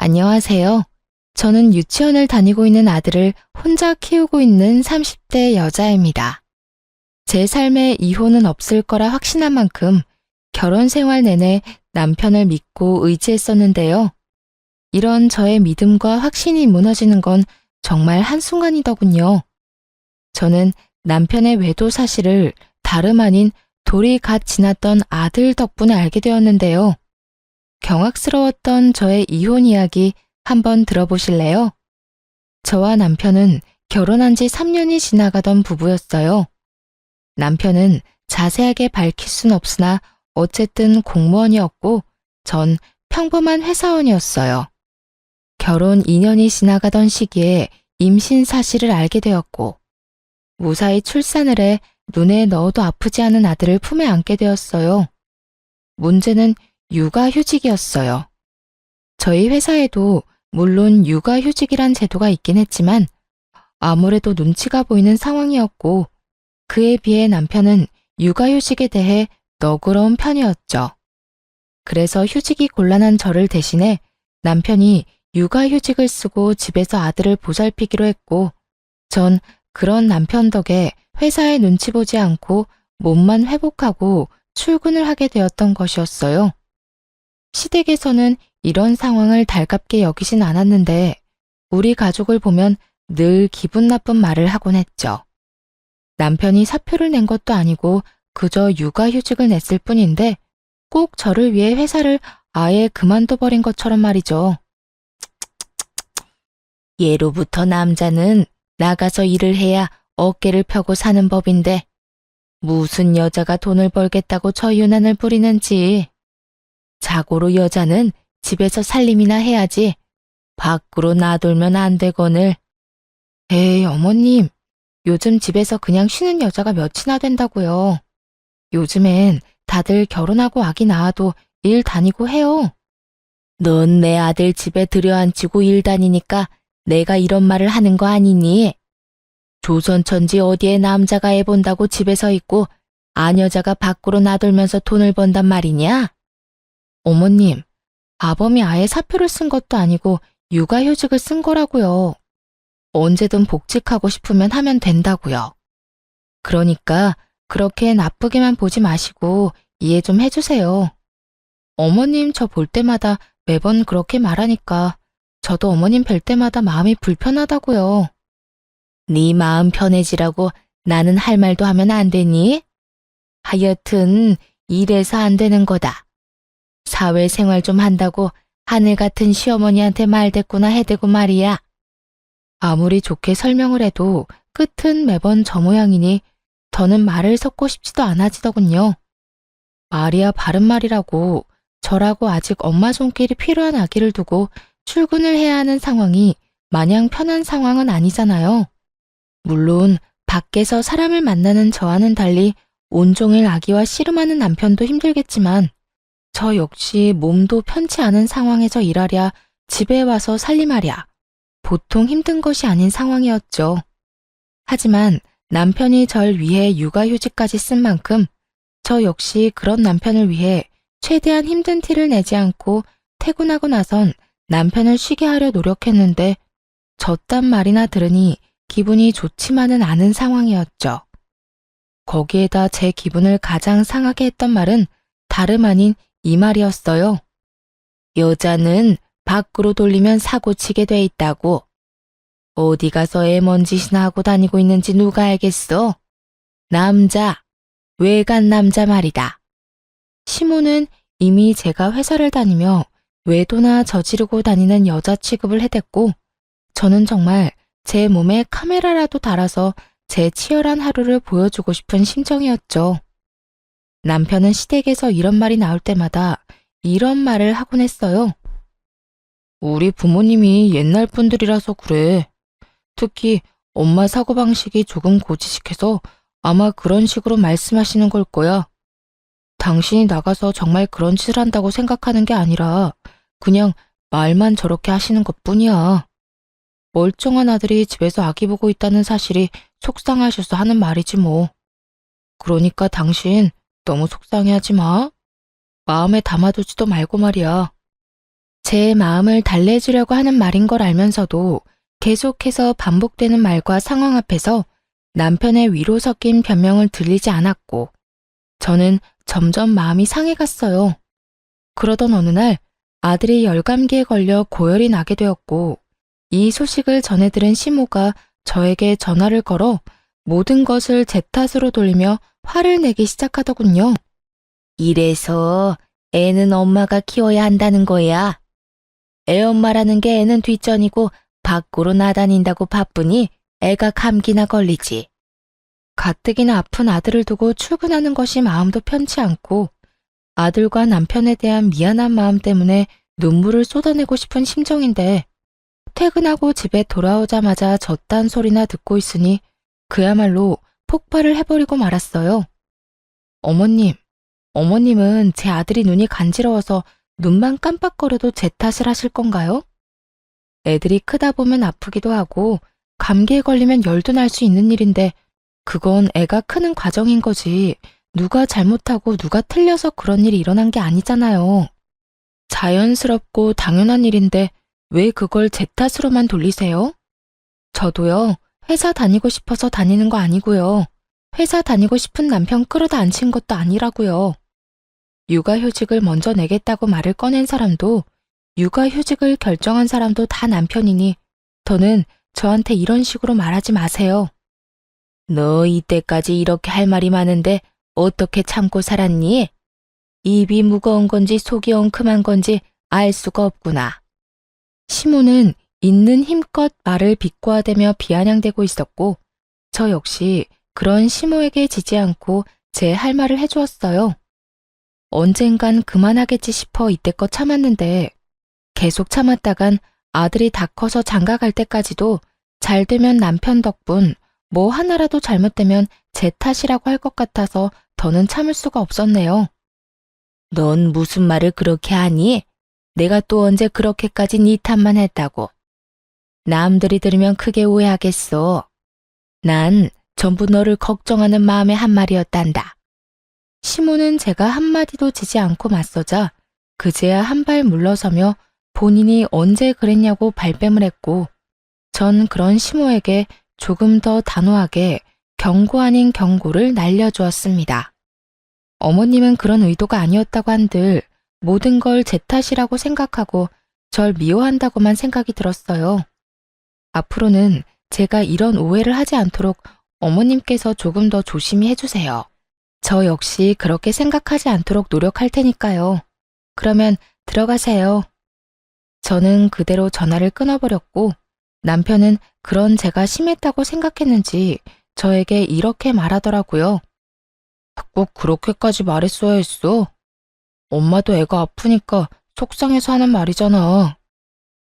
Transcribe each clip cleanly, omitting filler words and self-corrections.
안녕하세요. 저는 유치원을 다니고 있는 아들을 혼자 키우고 있는 30대 여자입니다. 제 삶에 이혼은 없을 거라 확신한 만큼 결혼 생활 내내 남편을 믿고 의지했었는데요. 이런 저의 믿음과 확신이 무너지는 건 정말 한순간이더군요. 저는 남편의 외도 사실을 다름 아닌 돌이 갓 지났던 아들 덕분에 알게 되었는데요. 경악스러웠던 저의 이혼 이야기 한번 들어보실래요? 저와 남편은 결혼한 지 3년이 지나가던 부부였어요. 남편은 자세하게 밝힐 순 없으나 어쨌든 공무원이었고 전 평범한 회사원이었어요. 결혼 2년이 지나가던 시기에 임신 사실을 알게 되었고 무사히 출산을 해 눈에 넣어도 아프지 않은 아들을 품에 안게 되었어요. 문제는 육아휴직이었어요. 저희 회사에도 물론 육아휴직이란 제도가 있긴 했지만 아무래도 눈치가 보이는 상황이었고 그에 비해 남편은 육아휴직에 대해 너그러운 편이었죠. 그래서 휴직이 곤란한 저를 대신해 남편이 육아휴직을 쓰고 집에서 아들을 보살피기로 했고 전 그런 남편 덕에 회사에 눈치 보지 않고 몸만 회복하고 출근을 하게 되었던 것이었어요. 시댁에서는 이런 상황을 달갑게 여기진 않았는데 우리 가족을 보면 늘 기분 나쁜 말을 하곤 했죠. 남편이 사표를 낸 것도 아니고 그저 육아휴직을 냈을 뿐인데 꼭 저를 위해 회사를 아예 그만둬버린 것처럼 말이죠. 예로부터 남자는 나가서 일을 해야 어깨를 펴고 사는 법인데 무슨 여자가 돈을 벌겠다고 저 유난을 부리는지. 자고로 여자는 집에서 살림이나 해야지 밖으로 나돌면 안 되거늘. 에이 어머님, 요즘 집에서 그냥 쉬는 여자가 몇이나 된다고요. 요즘엔 다들 결혼하고 아기 낳아도 일 다니고 해요. 넌 내 아들 집에 들여앉히고 일 다니니까 내가 이런 말을 하는 거 아니니? 조선천지 어디에 남자가 애 본다고 집에서 있고 아녀자가 밖으로 나돌면서 돈을 번단 말이냐? 어머님, 아범이 아예 사표를 쓴 것도 아니고 육아휴직을 쓴 거라고요. 언제든 복직하고 싶으면 하면 된다고요. 그러니까 그렇게 나쁘게만 보지 마시고 이해 좀 해주세요. 어머님 저 볼 때마다 매번 그렇게 말하니까 저도 어머님 뵐 때마다 마음이 불편하다고요. 네 마음 편해지라고 나는 할 말도 하면 안 되니? 하여튼 이래서 안 되는 거다. 사회생활 좀 한다고 하늘 같은 시어머니한테 말대꾸나 해대고 말이야. 아무리 좋게 설명을 해도 끝은 매번 저 모양이니 더는 말을 섞고 싶지도 않아지더군요. 말이야 바른 말이라고 저라고 아직 엄마 손길이 필요한 아기를 두고 출근을 해야 하는 상황이 마냥 편한 상황은 아니잖아요. 물론 밖에서 사람을 만나는 저와는 달리 온종일 아기와 씨름하는 남편도 힘들겠지만 저 역시 몸도 편치 않은 상황에서 일하랴 집에 와서 살림하랴 보통 힘든 것이 아닌 상황이었죠. 하지만 남편이 절 위해 육아휴직까지 쓴 만큼 저 역시 그런 남편을 위해 최대한 힘든 티를 내지 않고 퇴근하고 나선 남편을 쉬게 하려 노력했는데 저딴 말이나 들으니 기분이 좋지만은 않은 상황이었죠. 거기에다 제 기분을 가장 상하게 했던 말은 다름 아닌 이 말이었어요. 여자는 밖으로 돌리면 사고치게 돼 있다고. 어디 가서 애 뭔 짓이나 하고 다니고 있는지 누가 알겠어? 남자, 외간 남자 말이다. 시모는 이미 제가 회사를 다니며 외도나 저지르고 다니는 여자 취급을 해댔고 저는 정말 제 몸에 카메라라도 달아서 제 치열한 하루를 보여주고 싶은 심정이었죠. 남편은 시댁에서 이런 말이 나올 때마다 이런 말을 하곤 했어요. 우리 부모님이 옛날 분들이라서 그래. 특히 엄마 사고방식이 조금 고지식해서 아마 그런 식으로 말씀하시는 걸 거야. 당신이 나가서 정말 그런 짓을 한다고 생각하는 게 아니라 그냥 말만 저렇게 하시는 것뿐이야. 멀쩡한 아들이 집에서 아기 보고 있다는 사실이 속상하셔서 하는 말이지 뭐. 그러니까 당신 너무 속상해하지 마. 마음에 담아두지도 말고 말이야. 제 마음을 달래주려고 하는 말인 걸 알면서도 계속해서 반복되는 말과 상황 앞에서 남편의 위로 섞인 변명을 들리지 않았고 저는 점점 마음이 상해갔어요. 그러던 어느 날 아들이 열감기에 걸려 고열이 나게 되었고 이 소식을 전해 들은 시모가 저에게 전화를 걸어 모든 것을 제 탓으로 돌리며 화를 내기 시작하더군요. 이래서 애는 엄마가 키워야 한다는 거야. 애 엄마라는 게 애는 뒷전이고 밖으로 나다닌다고 바쁘니 애가 감기나 걸리지. 가뜩이나 아픈 아들을 두고 출근하는 것이 마음도 편치 않고 아들과 남편에 대한 미안한 마음 때문에 눈물을 쏟아내고 싶은 심정인데 퇴근하고 집에 돌아오자마자 저딴 소리나 듣고 있으니 그야말로 폭발을 해버리고 말았어요. 어머님은 제 아들이 눈이 간지러워서 눈만 깜빡거려도 제 탓을 하실 건가요? 애들이 크다 보면 아프기도 하고 감기에 걸리면 열도 날 수 있는 일인데 그건 애가 크는 과정인 거지 누가 잘못하고 누가 틀려서 그런 일이 일어난 게 아니잖아요. 자연스럽고 당연한 일인데 왜 그걸 제 탓으로만 돌리세요? 저도요, 회사 다니고 싶어서 다니는 거 아니고요. 회사 다니고 싶은 남편 끌어다 앉힌 것도 아니라고요. 육아휴직을 먼저 내겠다고 말을 꺼낸 사람도 육아휴직을 결정한 사람도 다 남편이니 더는 저한테 이런 식으로 말하지 마세요. 너 이때까지 이렇게 할 말이 많은데 어떻게 참고 살았니? 입이 무거운 건지 속이 엉큼한 건지 알 수가 없구나. 시모는 있는 힘껏 말을 비꼬아대며 비아냥대고 있었고 저 역시 그런 시모에게 지지 않고 제 할 말을 해주었어요. 언젠간 그만하겠지 싶어 이때껏 참았는데 계속 참았다간 아들이 다 커서 장가 갈 때까지도 잘 되면 남편 덕분 뭐 하나라도 잘못되면 제 탓이라고 할 것 같아서 더는 참을 수가 없었네요. 넌 무슨 말을 그렇게 하니? 내가 또 언제 그렇게까지 네 탓만 했다고. 남들이 들으면 크게 오해하겠어. 난 전부 너를 걱정하는 마음의 한 말이었단다. 시모는 제가 한마디도 지지 않고 맞서자 그제야 한 발 물러서며 본인이 언제 그랬냐고 발뺌을 했고 전 그런 시모에게 조금 더 단호하게 경고 아닌 경고를 날려주었습니다. 어머님은 그런 의도가 아니었다고 한들 모든 걸 제 탓이라고 생각하고 절 미워한다고만 생각이 들었어요. 앞으로는 제가 이런 오해를 하지 않도록 어머님께서 조금 더 조심히 해주세요. 저 역시 그렇게 생각하지 않도록 노력할 테니까요. 그러면 들어가세요. 저는 그대로 전화를 끊어버렸고 남편은 그런 제가 심했다고 생각했는지 저에게 이렇게 말하더라고요. 꼭 그렇게까지 말했어야 했어. 엄마도 애가 아프니까 속상해서 하는 말이잖아.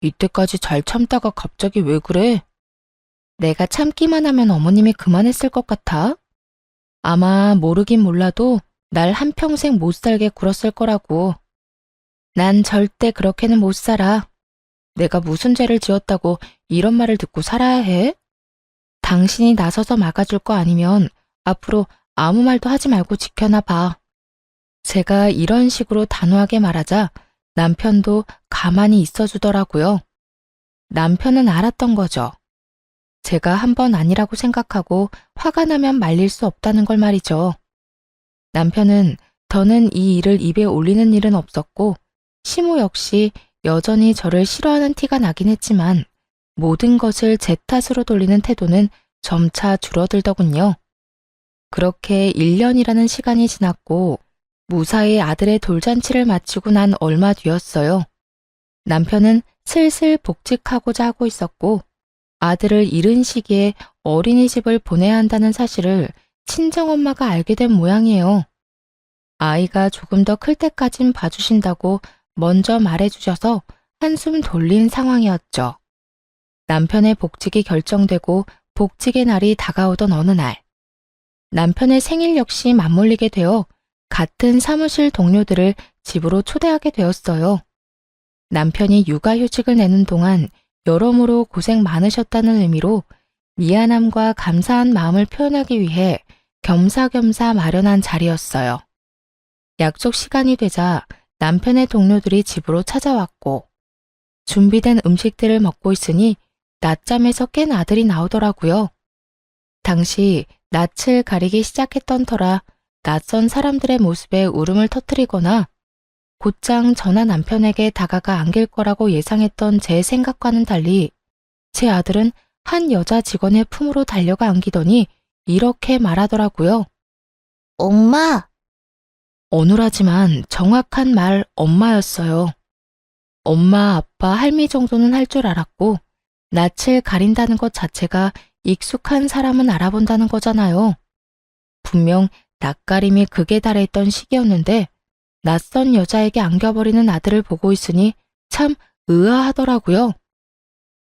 이때까지 잘 참다가 갑자기 왜 그래? 내가 참기만 하면 어머님이 그만했을 것 같아? 아마 모르긴 몰라도 날 한평생 못 살게 굴었을 거라고. 난 절대 그렇게는 못 살아. 내가 무슨 죄를 지었다고 이런 말을 듣고 살아야 해? 당신이 나서서 막아줄 거 아니면 앞으로 아무 말도 하지 말고 지켜나 봐. 제가 이런 식으로 단호하게 말하자 남편도 가만히 있어주더라고요. 남편은 알았던 거죠. 제가 한 번 아니라고 생각하고 화가 나면 말릴 수 없다는 걸 말이죠. 남편은 더는 이 일을 입에 올리는 일은 없었고 시모 역시 여전히 저를 싫어하는 티가 나긴 했지만 모든 것을 제 탓으로 돌리는 태도는 점차 줄어들더군요. 그렇게 1년이라는 시간이 지났고 무사히 아들의 돌잔치를 마치고 난 얼마 뒤였어요. 남편은 슬슬 복직하고자 하고 있었고 아들을 잃은 시기에 어린이집을 보내야 한다는 사실을 친정엄마가 알게 된 모양이에요. 아이가 조금 더 클 때까진 봐주신다고 먼저 말해주셔서 한숨 돌린 상황이었죠. 남편의 복직이 결정되고 복직의 날이 다가오던 어느 날, 남편의 생일 역시 맞물리게 되어 같은 사무실 동료들을 집으로 초대하게 되었어요. 남편이 육아휴직을 내는 동안 여러모로 고생 많으셨다는 의미로 미안함과 감사한 마음을 표현하기 위해 겸사겸사 마련한 자리였어요. 약속 시간이 되자 남편의 동료들이 집으로 찾아왔고 준비된 음식들을 먹고 있으니 낮잠에서 깬 아들이 나오더라고요. 당시 낯을 가리기 시작했던 터라 낯선 사람들의 모습에 울음을 터뜨리거나 곧장 전화 남편에게 다가가 안길 거라고 예상했던 제 생각과는 달리 제 아들은 한 여자 직원의 품으로 달려가 안기더니 이렇게 말하더라고요. 엄마! 어눌하지만 정확한 말 엄마였어요. 엄마, 아빠, 할미 정도는 할 줄 알았고 낯을 가린다는 것 자체가 익숙한 사람은 알아본다는 거잖아요. 분명 낯가림이 극에 달해 있던 시기였는데 낯선 여자에게 안겨버리는 아들을 보고 있으니 참 의아하더라고요.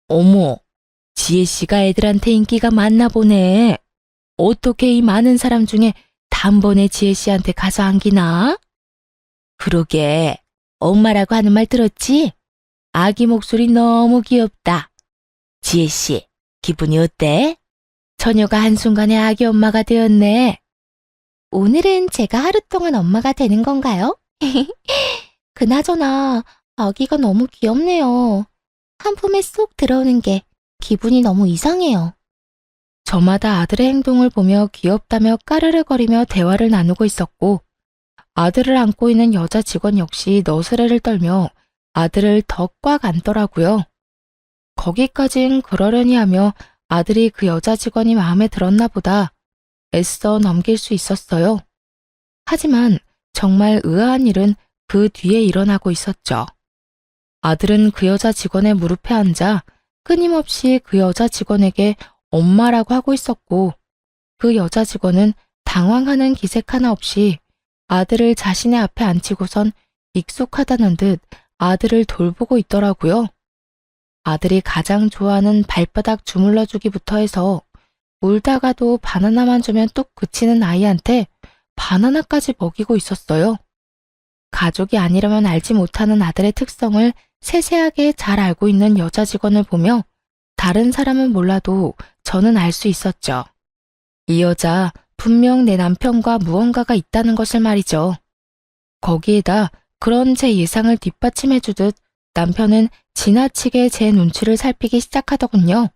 어머, 지혜씨가 애들한테 인기가 많나 보네. 어떻게 이 많은 사람 중에 단번에 지혜씨한테 가서 안기나? 그러게, 엄마라고 하는 말 들었지? 아기 목소리 너무 귀엽다. 지혜씨, 기분이 어때? 처녀가 한순간에 아기 엄마가 되었네. 오늘은 제가 하루 동안 엄마가 되는 건가요? 그나저나 아기가 너무 귀엽네요. 한 품에 쏙 들어오는 게 기분이 너무 이상해요. 저마다 아들의 행동을 보며 귀엽다며 까르르거리며 대화를 나누고 있었고 아들을 안고 있는 여자 직원 역시 너스레를 떨며 아들을 더 꽉 안더라고요. 거기까진 그러려니 하며 아들이 그 여자 직원이 마음에 들었나 보다 애써 넘길 수 있었어요. 하지만 정말 의아한 일은 그 뒤에 일어나고 있었죠. 아들은 그 여자 직원의 무릎에 앉아 끊임없이 그 여자 직원에게 엄마라고 하고 있었고 그 여자 직원은 당황하는 기색 하나 없이 아들을 자신의 앞에 앉히고선 익숙하다는 듯 아들을 돌보고 있더라고요. 아들이 가장 좋아하는 발바닥 주물러주기부터 해서 울다가도 바나나만 주면 뚝 그치는 아이한테 바나나까지 먹이고 있었어요. 가족이 아니라면 알지 못하는 아들의 특성을 세세하게 잘 알고 있는 여자 직원을 보며 다른 사람은 몰라도 저는 알 수 있었죠. 이 여자 분명 내 남편과 무언가가 있다는 것을 말이죠. 거기에다 그런 제 예상을 뒷받침해주듯 남편은 지나치게 제 눈치를 살피기 시작하더군요.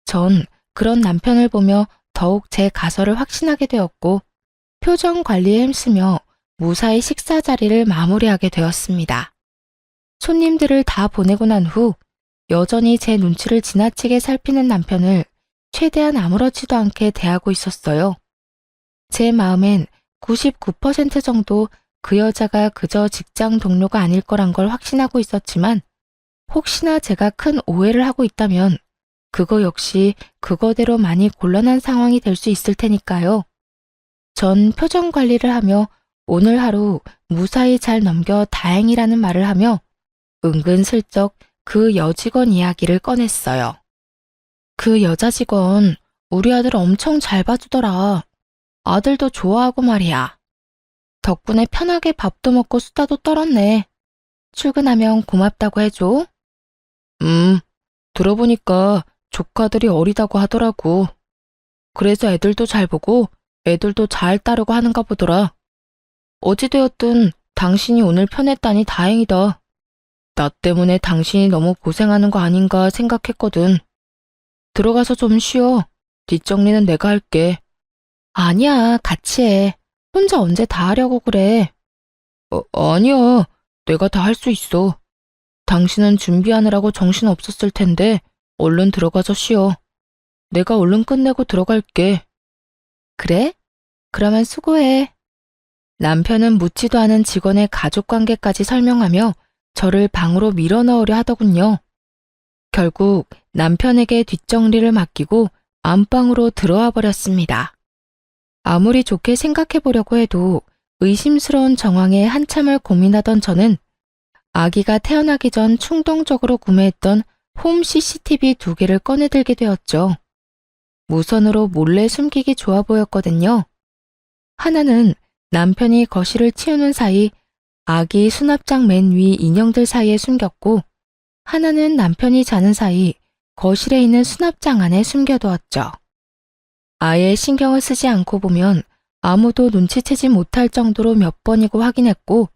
전 그런 남편을 보며 더욱 제 가설을 확신하게 되었고 표정 관리에 힘쓰며 무사히 식사 자리를 마무리하게 되었습니다. 손님들을 다 보내고 난 후 여전히 제 눈치를 지나치게 살피는 남편을 최대한 아무렇지도 않게 대하고 있었어요. 제 마음엔 99% 정도 그 여자가 그저 직장 동료가 아닐 거란 걸 확신하고 있었지만 혹시나 제가 큰 오해를 하고 있다면 그거 역시 그거대로 많이 곤란한 상황이 될 수 있을 테니까요. 전 표정 관리를 하며 오늘 하루 무사히 잘 넘겨 다행이라는 말을 하며 은근슬쩍 그 여직원 이야기를 꺼냈어요. 그 여자 직원 우리 아들 엄청 잘 봐주더라. 아들도 좋아하고 말이야. 덕분에 편하게 밥도 먹고 수다도 떨었네. 출근하면 고맙다고 해줘. 들어보니까 조카들이 어리다고 하더라고. 그래서 애들도 잘 보고 애들도 잘 따르고 하는가 보더라. 어찌되었든 당신이 오늘 편했다니 다행이다. 나 때문에 당신이 너무 고생하는 거 아닌가 생각했거든. 들어가서 좀 쉬어. 뒷정리는 내가 할게. 아니야, 같이 해. 혼자 언제 다 하려고 그래. 아니야. 내가 다 할 수 있어. 당신은 준비하느라고 정신 없었을 텐데 얼른 들어가서 쉬어. 내가 얼른 끝내고 들어갈게. 그래? 그러면 수고해. 남편은 묻지도 않은 직원의 가족관계까지 설명하며 저를 방으로 밀어넣으려 하더군요. 결국 남편에게 뒷정리를 맡기고 안방으로 들어와 버렸습니다. 아무리 좋게 생각해보려고 해도 의심스러운 정황에 한참을 고민하던 저는 아기가 태어나기 전 충동적으로 구매했던 홈 CCTV 2개를 꺼내들게 되었죠. 무선으로 몰래 숨기기 좋아 보였거든요. 하나는 남편이 거실을 치우는 사이 아기 수납장 맨 위 인형들 사이에 숨겼고 하나는 남편이 자는 사이 거실에 있는 수납장 안에 숨겨두었죠. 아예 신경을 쓰지 않고 보면 아무도 눈치채지 못할 정도로 몇 번이고 확인했고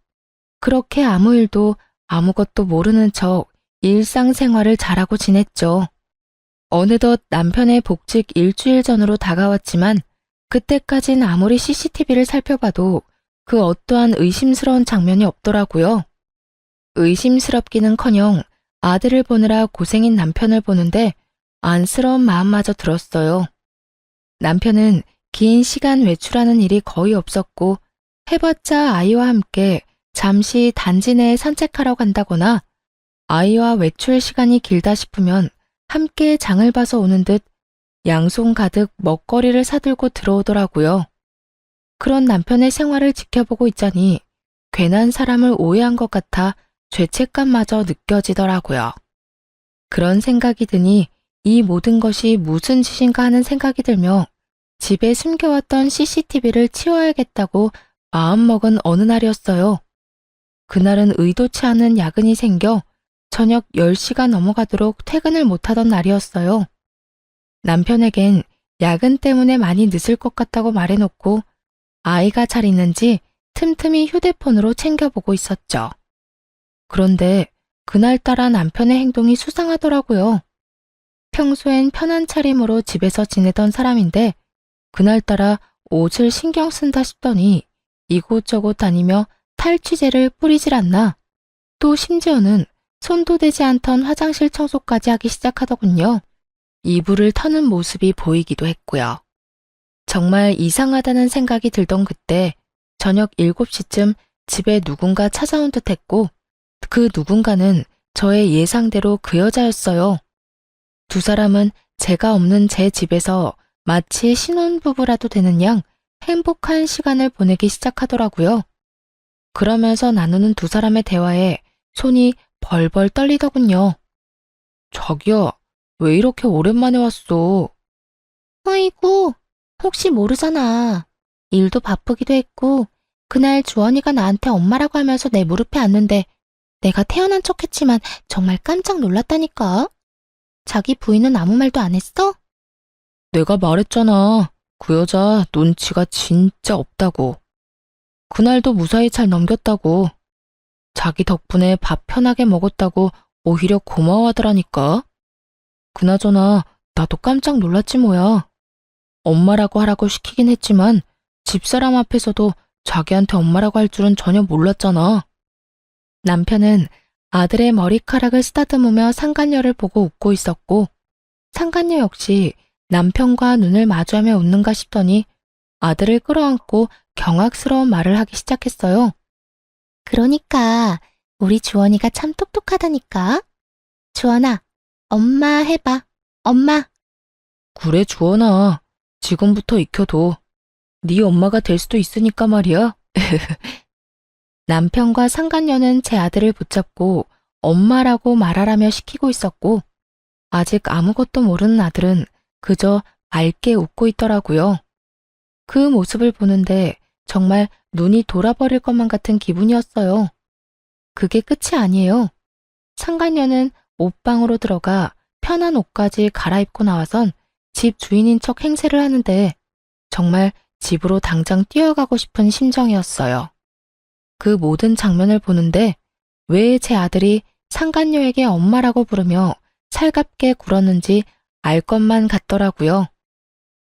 그렇게 아무 일도 아무것도 모르는 척 일상생활을 잘하고 지냈죠. 어느덧 남편의 복직 일주일 전으로 다가왔지만 그때까진 아무리 CCTV를 살펴봐도 그 어떠한 의심스러운 장면이 없더라고요. 의심스럽기는커녕 아들을 보느라 고생인 남편을 보는데 안쓰러운 마음마저 들었어요. 남편은 긴 시간 외출하는 일이 거의 없었고 해봤자 아이와 함께 잠시 단지 내에 산책하러 간다거나 아이와 외출 시간이 길다 싶으면 함께 장을 봐서 오는 듯 양손 가득 먹거리를 사들고 들어오더라고요. 그런 남편의 생활을 지켜보고 있자니 괜한 사람을 오해한 것 같아 죄책감마저 느껴지더라고요. 그런 생각이 드니 이 모든 것이 무슨 짓인가 하는 생각이 들며 집에 숨겨왔던 CCTV를 치워야겠다고 마음먹은 어느 날이었어요. 그날은 의도치 않은 야근이 생겨 저녁 10시가 넘어가도록 퇴근을 못하던 날이었어요. 남편에겐 야근 때문에 많이 늦을 것 같다고 말해놓고 아이가 잘 있는지 틈틈이 휴대폰으로 챙겨보고 있었죠. 그런데 그날따라 남편의 행동이 수상하더라고요. 평소엔 편한 차림으로 집에서 지내던 사람인데 그날따라 옷을 신경 쓴다 싶더니 이곳저곳 다니며 탈취제를 뿌리질 않나. 또 심지어는 손도 대지 않던 화장실 청소까지 하기 시작하더군요. 이불을 터는 모습이 보이기도 했고요. 정말 이상하다는 생각이 들던 그때 저녁 7시쯤 집에 누군가 찾아온 듯 했고 그 누군가는 저의 예상대로 그 여자였어요. 두 사람은 제가 없는 제 집에서 마치 신혼부부라도 되는 양 행복한 시간을 보내기 시작하더라고요. 그러면서 나누는 두 사람의 대화에 손이 벌벌 떨리더군요. 자기야, 왜 이렇게 오랜만에 왔어? 아이고, 혹시 모르잖아. 일도 바쁘기도 했고 그날 주원이가 나한테 엄마라고 하면서 내 무릎에 앉는데 내가 태어난 척했지만 정말 깜짝 놀랐다니까. 자기 부인은 아무 말도 안 했어? 내가 말했잖아. 그 여자 눈치가 진짜 없다고. 그날도 무사히 잘 넘겼다고. 자기 덕분에 밥 편하게 먹었다고 오히려 고마워하더라니까. 그나저나 나도 깜짝 놀랐지 뭐야. 엄마라고 하라고 시키긴 했지만 집사람 앞에서도 자기한테 엄마라고 할 줄은 전혀 몰랐잖아. 남편은 아들의 머리카락을 쓰다듬으며 상간녀를 보고 웃고 있었고 상간녀 역시 남편과 눈을 마주하며 웃는가 싶더니 아들을 끌어안고 경악스러운 말을 하기 시작했어요. 그러니까 우리 주원이가 참 똑똑하다니까. 주원아, 엄마 해봐. 엄마. 그래 주원아, 지금부터 익혀둬. 네 엄마가 될 수도 있으니까 말이야. 남편과 상간녀는 제 아들을 붙잡고 엄마라고 말하라며 시키고 있었고 아직 아무것도 모르는 아들은 그저 맑게 웃고 있더라고요. 그 모습을 보는데 정말 눈이 돌아버릴 것만 같은 기분이었어요. 그게 끝이 아니에요. 상간녀는 옷방으로 들어가 편한 옷까지 갈아입고 나와선 집 주인인 척 행세를 하는데 정말 집으로 당장 뛰어가고 싶은 심정이었어요. 그 모든 장면을 보는데 왜 제 아들이 상간녀에게 엄마라고 부르며 살갑게 굴었는지 알 것만 같더라고요.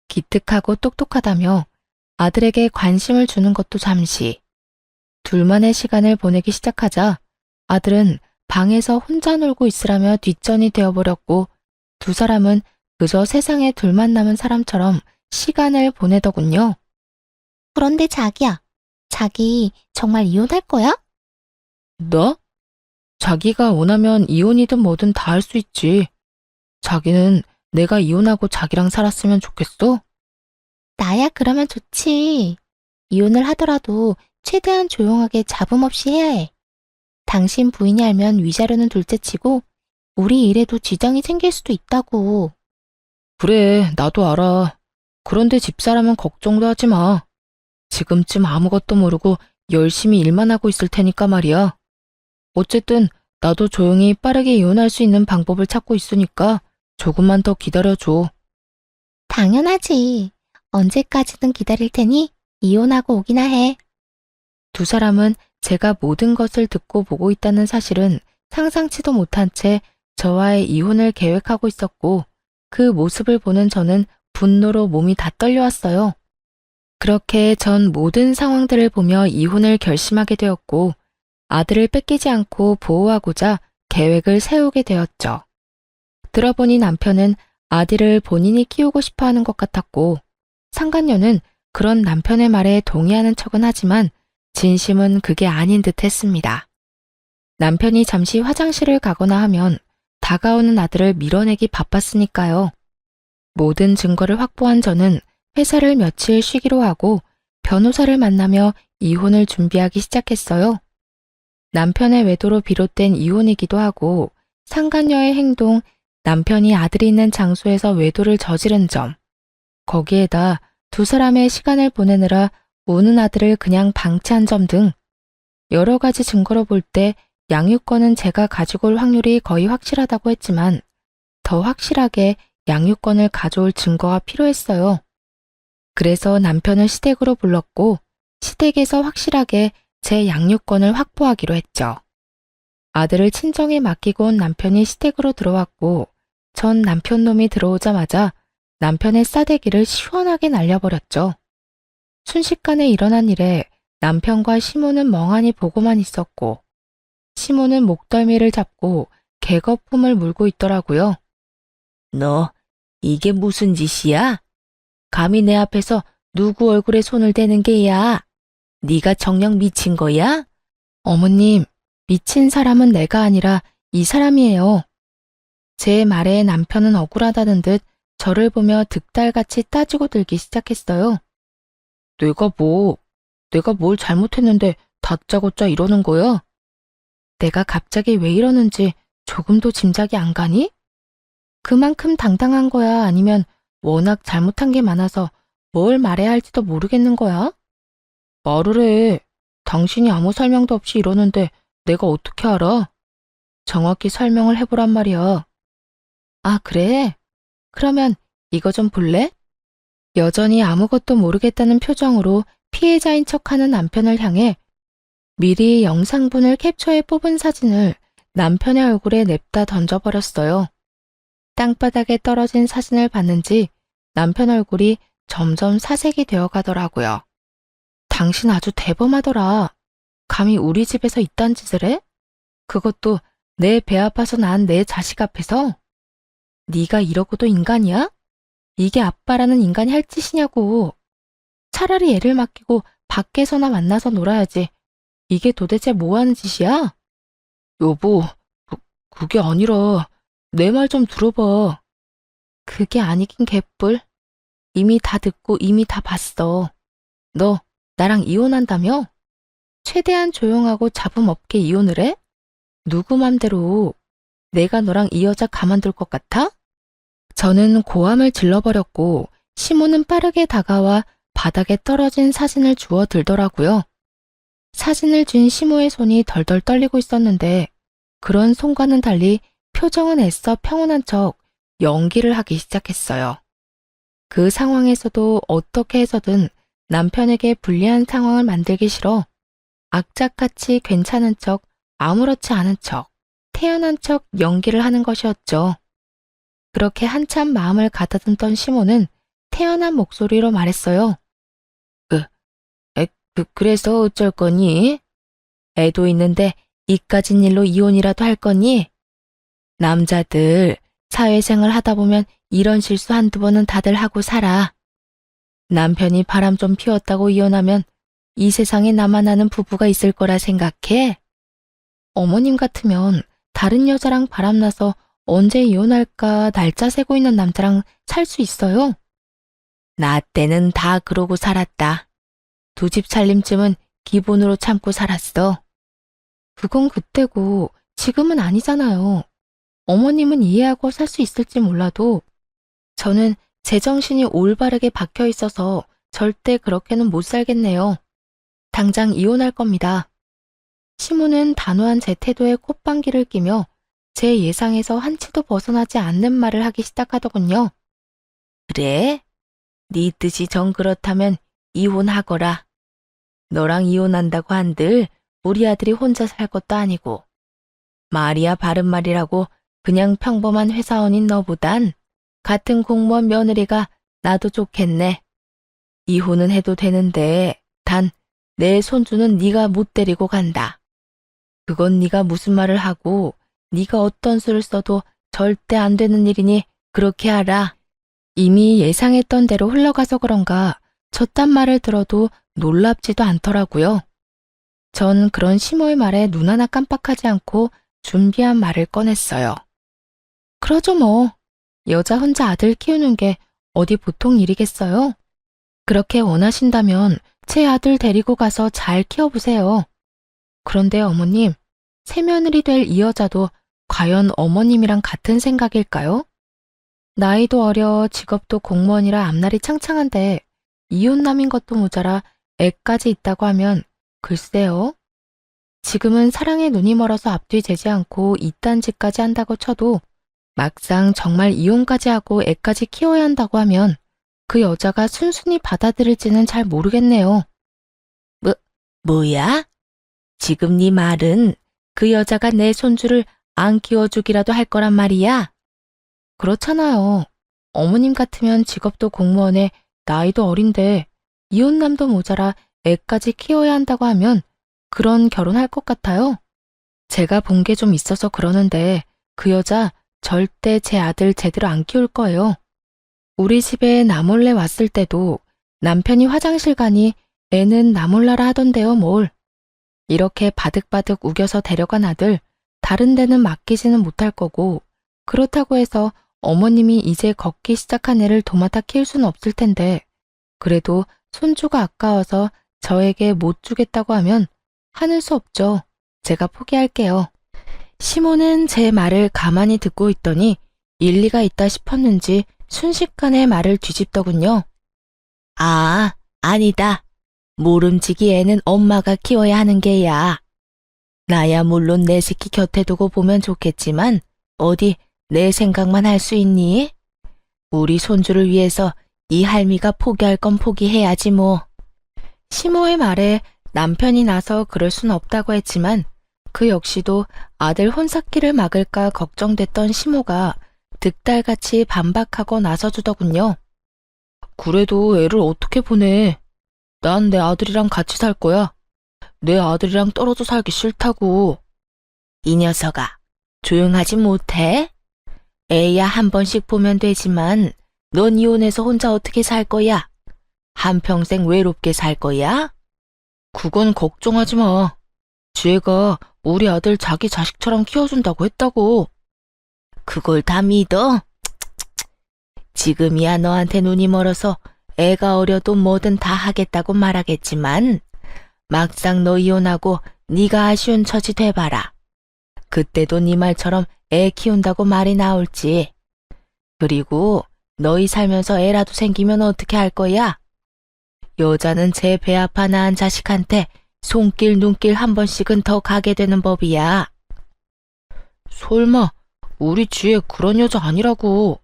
기특하고 똑똑하다며 아들에게 관심을 주는 것도 잠시. 둘만의 시간을 보내기 시작하자 아들은 방에서 혼자 놀고 있으라며 뒷전이 되어버렸고 두 사람은 그저 세상에 둘만 남은 사람처럼 시간을 보내더군요. 그런데 자기야, 자기 정말 이혼할 거야? 너? 자기가 원하면 이혼이든 뭐든 다 할 수 있지. 자기는 내가 이혼하고 자기랑 살았으면 좋겠어? 나야 그러면 좋지. 이혼을 하더라도 최대한 조용하게 잡음 없이 해야 해. 당신 부인이 알면 위자료는 둘째치고 우리 일에도 지장이 생길 수도 있다고. 그래, 나도 알아. 그런데 집사람은 걱정도 하지 마. 지금쯤 아무것도 모르고 열심히 일만 하고 있을 테니까 말이야. 어쨌든 나도 조용히 빠르게 이혼할 수 있는 방법을 찾고 있으니까 조금만 더 기다려줘. 당연하지. 언제까지든 기다릴 테니 이혼하고 오기나 해. 두 사람은 제가 모든 것을 듣고 보고 있다는 사실은 상상치도 못한 채 저와의 이혼을 계획하고 있었고 그 모습을 보는 저는 분노로 몸이 다 떨려왔어요. 그렇게 전 모든 상황들을 보며 이혼을 결심하게 되었고 아들을 뺏기지 않고 보호하고자 계획을 세우게 되었죠. 들어보니 남편은 아들을 본인이 키우고 싶어 하는 것 같았고 상간녀는 그런 남편의 말에 동의하는 척은 하지만 진심은 그게 아닌 듯 했습니다. 남편이 잠시 화장실을 가거나 하면 다가오는 아들을 밀어내기 바빴으니까요. 모든 증거를 확보한 저는 회사를 며칠 쉬기로 하고 변호사를 만나며 이혼을 준비하기 시작했어요. 남편의 외도로 비롯된 이혼이기도 하고 상간녀의 행동, 남편이 아들이 있는 장소에서 외도를 저지른 점, 거기에다 두 사람의 시간을 보내느라 우는 아들을 그냥 방치한 점 등 여러 가지 증거로 볼 때 양육권은 제가 가지고 올 확률이 거의 확실하다고 했지만 더 확실하게 양육권을 가져올 증거가 필요했어요. 그래서 남편을 시댁으로 불렀고 시댁에서 확실하게 제 양육권을 확보하기로 했죠. 아들을 친정에 맡기고 온 남편이 시댁으로 들어왔고 전 남편 놈이 들어오자마자 남편의 싸대기를 시원하게 날려버렸죠. 순식간에 일어난 일에 남편과 시모는 멍하니 보고만 있었고 시모는 목덜미를 잡고 개거품을 물고 있더라고요. 너 이게 무슨 짓이야? 감히 내 앞에서 누구 얼굴에 손을 대는 게야? 네가 정녕 미친 거야? 어머님, 미친 사람은 내가 아니라 이 사람이에요. 제 말에 남편은 억울하다는 듯 저를 보며 득달같이 따지고 들기 시작했어요. 내가 뭘 잘못했는데 다짜고짜 이러는 거야? 내가 갑자기 왜 이러는지 조금도 짐작이 안 가니? 그만큼 당당한 거야? 아니면 워낙 잘못한 게 많아서 뭘 말해야 할지도 모르겠는 거야? 말을 해. 당신이 아무 설명도 없이 이러는데 내가 어떻게 알아? 정확히 설명을 해보란 말이야. 아, 그래? 그러면 이거 좀 볼래? 여전히 아무것도 모르겠다는 표정으로 피해자인 척하는 남편을 향해 미리 영상분을 캡처해 뽑은 사진을 남편의 얼굴에 냅다 던져버렸어요. 땅바닥에 떨어진 사진을 봤는지 남편 얼굴이 점점 사색이 되어 가더라고요. 당신 아주 대범하더라. 감히 우리 집에서 이딴 짓을 해? 그것도 내 배 아파서 낳은 내 자식 앞에서? 네가 이러고도 인간이야? 이게 아빠라는 인간이 할 짓이냐고. 차라리 애를 맡기고 밖에서나 만나서 놀아야지. 이게 도대체 뭐 하는 짓이야? 여보, 그게 아니라 내 말 좀 들어봐. 그게 아니긴 개뿔. 이미 다 듣고 이미 다 봤어. 너 나랑 이혼한다며? 최대한 조용하고 잡음 없게 이혼을 해? 누구 맘대로. 내가 너랑 이 여자 가만둘 것 같아? 저는 고함을 질러버렸고 시모는 빠르게 다가와 바닥에 떨어진 사진을 주워 들더라고요. 사진을 쥔 시모의 손이 덜덜 떨리고 있었는데 그런 손과는 달리 표정은 애써 평온한 척 연기를 하기 시작했어요. 그 상황에서도 어떻게 해서든 남편에게 불리한 상황을 만들기 싫어 악착같이 괜찮은 척, 아무렇지 않은 척, 태연한 척 연기를 하는 것이었죠. 그렇게 한참 마음을 가다듬던 시모는 태연한 목소리로 말했어요. 그래서 어쩔 거니? 애도 있는데 이까진 일로 이혼이라도 할 거니? 남자들 사회생활 하다 보면 이런 실수 한두 번은 다들 하고 살아. 남편이 바람 좀 피웠다고 이혼하면 이 세상에 나만 아는 부부가 있을 거라 생각해? 어머님 같으면 다른 여자랑 바람나서 언제 이혼할까 날짜 세고 있는 남자랑 살 수 있어요? 나 때는 다 그러고 살았다. 두 집 살림쯤은 기본으로 참고 살았어. 그건 그때고 지금은 아니잖아요. 어머님은 이해하고 살 수 있을지 몰라도 저는 제정신이 올바르게 박혀 있어서 절대 그렇게는 못 살겠네요. 당장 이혼할 겁니다. 시모는 단호한 제 태도에 콧방귀를 끼며 제 예상에서 한치도 벗어나지 않는 말을 하기 시작하더군요. 그래? 네 뜻이 정 그렇다면 이혼하거라. 너랑 이혼한다고 한들 우리 아들이 혼자 살 것도 아니고 말이야 바른말이라고 그냥 평범한 회사원인 너보단 같은 공무원 며느리가 나도 좋겠네. 이혼은 해도 되는데 단 내 손주는 네가 못 데리고 간다. 그건 네가 무슨 말을 하고 네가 어떤 수를 써도 절대 안 되는 일이니 그렇게 알아. 이미 예상했던 대로 흘러가서 그런가 저딴 말을 들어도 놀랍지도 않더라고요. 전 그런 시모의 말에 눈 하나 깜빡하지 않고 준비한 말을 꺼냈어요. 그러죠 뭐. 여자 혼자 아들 키우는 게 어디 보통 일이겠어요? 그렇게 원하신다면 제 아들 데리고 가서 잘 키워보세요. 그런데 어머님, 새며느리 될 이 여자도 과연 어머님이랑 같은 생각일까요? 나이도 어려 직업도 공무원이라 앞날이 창창한데 이혼남인 것도 모자라 애까지 있다고 하면 글쎄요. 지금은 사랑에 눈이 멀어서 앞뒤 재지 않고 이딴 짓까지 한다고 쳐도 막상 정말 이혼까지 하고 애까지 키워야 한다고 하면 그 여자가 순순히 받아들일지는 잘 모르겠네요. 뭐야? 지금 네 말은 그 여자가 내 손주를 안 키워주기라도 할 거란 말이야? 그렇잖아요. 어머님 같으면 직업도 공무원에 나이도 어린데 이혼남도 모자라 애까지 키워야 한다고 하면 그런 결혼할 것 같아요. 제가 본 게 좀 있어서 그러는데 그 여자 절대 제 아들 제대로 안 키울 거예요. 우리 집에 나 몰래 왔을 때도 남편이 화장실 가니 애는 나 몰라라 하던데요, 뭘. 이렇게 바득바득 우겨서 데려간 아들 다른 데는 맡기지는 못할 거고 그렇다고 해서 어머님이 이제 걷기 시작한 애를 도맡아 키울 수는 없을 텐데 그래도 손주가 아까워서 저에게 못 주겠다고 하면 하는 수 없죠. 제가 포기할게요. 시모는 제 말을 가만히 듣고 있더니 일리가 있다 싶었는지 순식간에 말을 뒤집더군요. 아, 아니다. 모름지기 애는 엄마가 키워야 하는 게야. 나야 물론 내 새끼 곁에 두고 보면 좋겠지만 어디 내 생각만 할 수 있니? 우리 손주를 위해서 이 할미가 포기할 건 포기해야지 뭐. 시모의 말에 남편이 나서 그럴 순 없다고 했지만 그 역시도 아들 혼삭기를 막을까 걱정됐던 시모가 득달같이 반박하고 나서주더군요. 그래도 애를 어떻게 보내? 난 내 아들이랑 같이 살 거야. 내 아들이랑 떨어져 살기 싫다고. 이 녀석아, 조용하지 못해? 애야 한 번씩 보면 되지만 넌 이혼해서 혼자 어떻게 살 거야? 한평생 외롭게 살 거야? 그건 걱정하지 마. 지혜가 우리 아들 자기 자식처럼 키워준다고 했다고. 그걸 다 믿어? 지금이야 너한테 눈이 멀어서 애가 어려도 뭐든 다 하겠다고 말하겠지만 막상 너 이혼하고 네가 아쉬운 처지 돼봐라. 그때도 네 말처럼 애 키운다고 말이 나올지. 그리고 너희 살면서 애라도 생기면 어떻게 할 거야? 여자는 제 배 아파 낳은 자식한테 손길 눈길 한 번씩은 더 가게 되는 법이야. 설마 우리 지혜 그런 여자 아니라고.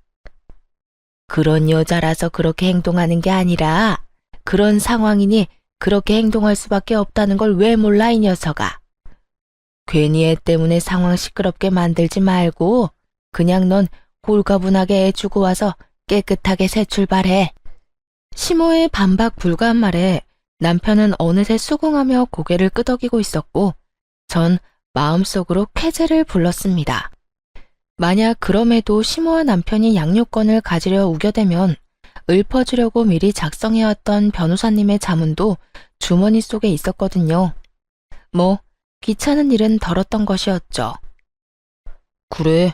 그런 여자라서 그렇게 행동하는 게 아니라 그런 상황이니 그렇게 행동할 수밖에 없다는 걸 왜 몰라 이 녀석아. 괜히 애 때문에 상황 시끄럽게 만들지 말고 그냥 넌 홀가분하게 애 주고 와서 깨끗하게 새 출발해. 시모의 반박 불가한 말에 남편은 어느새 수긍하며 고개를 끄덕이고 있었고 전 마음속으로 쾌재를 불렀습니다. 만약 그럼에도 시모와 남편이 양육권을 가지려 우겨대면 읊어주려고 미리 작성해왔던 변호사님의 자문도 주머니 속에 있었거든요. 뭐 귀찮은 일은 덜었던 것이었죠. 그래,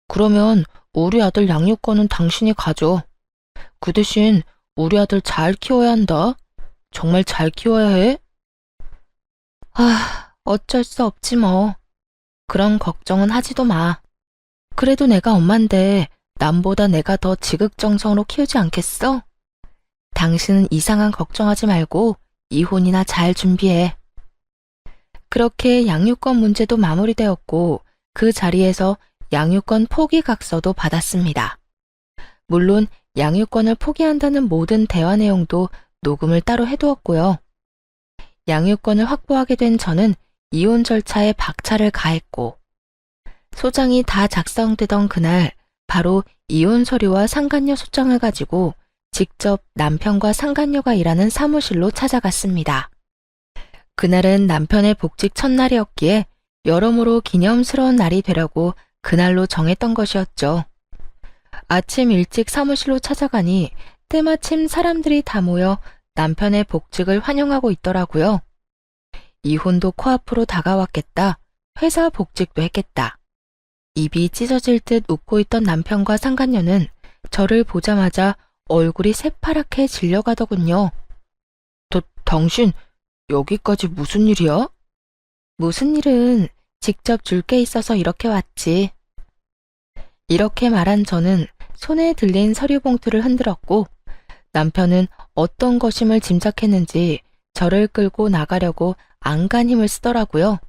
그러면 우리 아들 양육권은 당신이 가져. 그 대신 우리 아들 잘 키워야 한다. 정말 잘 키워야 해? 어쩔 수 없지 뭐. 그런 걱정은 하지도 마. 그래도 내가 엄만데 남보다 내가 더 지극정성으로 키우지 않겠어? 당신은 이상한 걱정하지 말고 이혼이나 잘 준비해. 그렇게 양육권 문제도 마무리되었고 그 자리에서 양육권 포기 각서도 받았습니다. 물론 양육권을 포기한다는 모든 대화 내용도 녹음을 따로 해두었고요. 양육권을 확보하게 된 저는 이혼 절차에 박차를 가했고 소장이 다 작성되던 그날 바로 이혼 서류와 상간녀 소장을 가지고 직접 남편과 상간녀가 일하는 사무실로 찾아갔습니다. 그날은 남편의 복직 첫날이었기에 여러모로 기념스러운 날이 되려고 그날로 정했던 것이었죠. 아침 일찍 사무실로 찾아가니 때마침 사람들이 다 모여 남편의 복직을 환영하고 있더라고요. 이혼도 코앞으로 다가왔겠다. 회사 복직도 했겠다. 입이 찢어질 듯 웃고 있던 남편과 상간녀는 저를 보자마자 얼굴이 새파랗게 질려가더군요. 당신 여기까지 무슨 일이야? 무슨 일은 직접 줄 게 있어서 이렇게 왔지. 이렇게 말한 저는 손에 들린 서류 봉투를 흔들었고 남편은 어떤 것임을 짐작했는지 저를 끌고 나가려고 안간 힘을 쓰더라고요.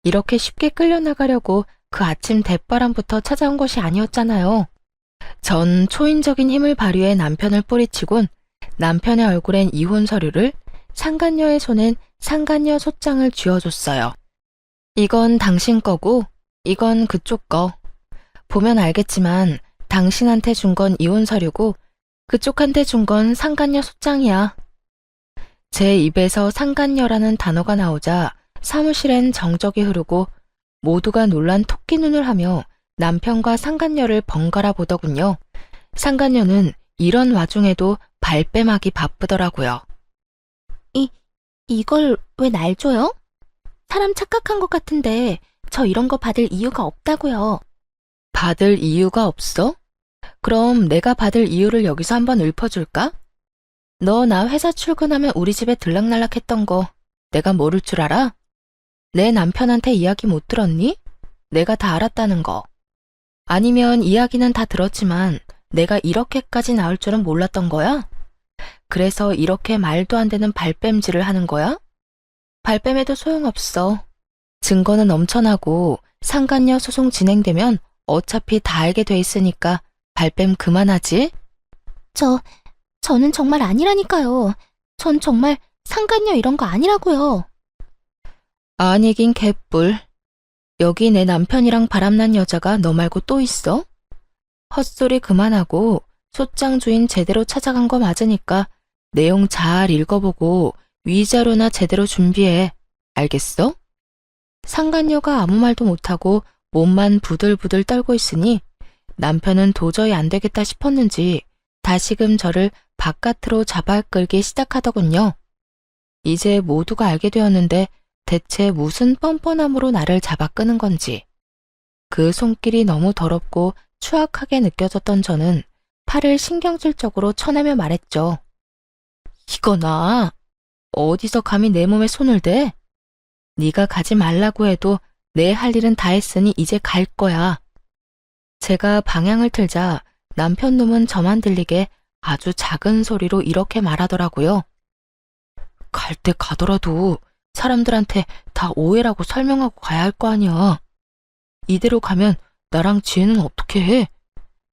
이렇게 쉽게 끌려나가려고 그 아침 대바람부터 찾아온 것이 아니었잖아요. 전 초인적인 힘을 발휘해 남편을 뿌리치곤 남편의 얼굴엔 이혼 서류를, 상간녀의 손엔 상간녀 소장을 쥐어줬어요. 이건 당신 거고 이건 그쪽 거. 보면 알겠지만 당신한테 준 건 이혼 서류고 그쪽한테 준 건 상간녀 소장이야. 제 입에서 상간녀라는 단어가 나오자 사무실엔 정적이 흐르고 모두가 놀란 토끼 눈을 하며 남편과 상간녀를 번갈아 보더군요. 상간녀는 이런 와중에도 발뺌하기 바쁘더라고요. 이걸 왜 날 줘요? 사람 착각한 것 같은데 저 이런 거 받을 이유가 없다고요. 받을 이유가 없어? 그럼 내가 받을 이유를 여기서 한번 읊어줄까? 너 나 회사 출근하면 우리 집에 들락날락했던 거 내가 모를 줄 알아? 내 남편한테 이야기 못 들었니? 내가 다 알았다는 거. 아니면 이야기는 다 들었지만 내가 이렇게까지 나올 줄은 몰랐던 거야? 그래서 이렇게 말도 안 되는 발뺌질을 하는 거야? 발뺌해도 소용없어. 증거는 넘쳐나고 상간녀 소송 진행되면 어차피 다 알게 돼 있으니까 발뺌 그만하지? 저는 정말 아니라니까요. 전 정말 상간녀 이런 거 아니라고요. 아니긴 개뿔. 여기 내 남편이랑 바람난 여자가 너 말고 또 있어? 헛소리 그만하고 소장 주인 제대로 찾아간 거 맞으니까 내용 잘 읽어보고 위자료나 제대로 준비해. 알겠어? 상간녀가 아무 말도 못하고 몸만 부들부들 떨고 있으니 남편은 도저히 안 되겠다 싶었는지 다시금 저를 바깥으로 잡아 끌기 시작하더군요. 이제 모두가 알게 되었는데 대체 무슨 뻔뻔함으로 나를 잡아 끄는 건지. 그 손길이 너무 더럽고 추악하게 느껴졌던 저는 팔을 신경질적으로 쳐내며 말했죠. 이거나 어디서 감히 내 몸에 손을 대? 네가 가지 말라고 해도 내 할 일은 다 했으니 이제 갈 거야. 제가 방향을 틀자 남편 놈은 저만 들리게 아주 작은 소리로 이렇게 말하더라고요. 갈 때 가더라도 사람들한테 다 오해라고 설명하고 가야 할 거 아니야. 이대로 가면 나랑 지혜는 어떻게 해?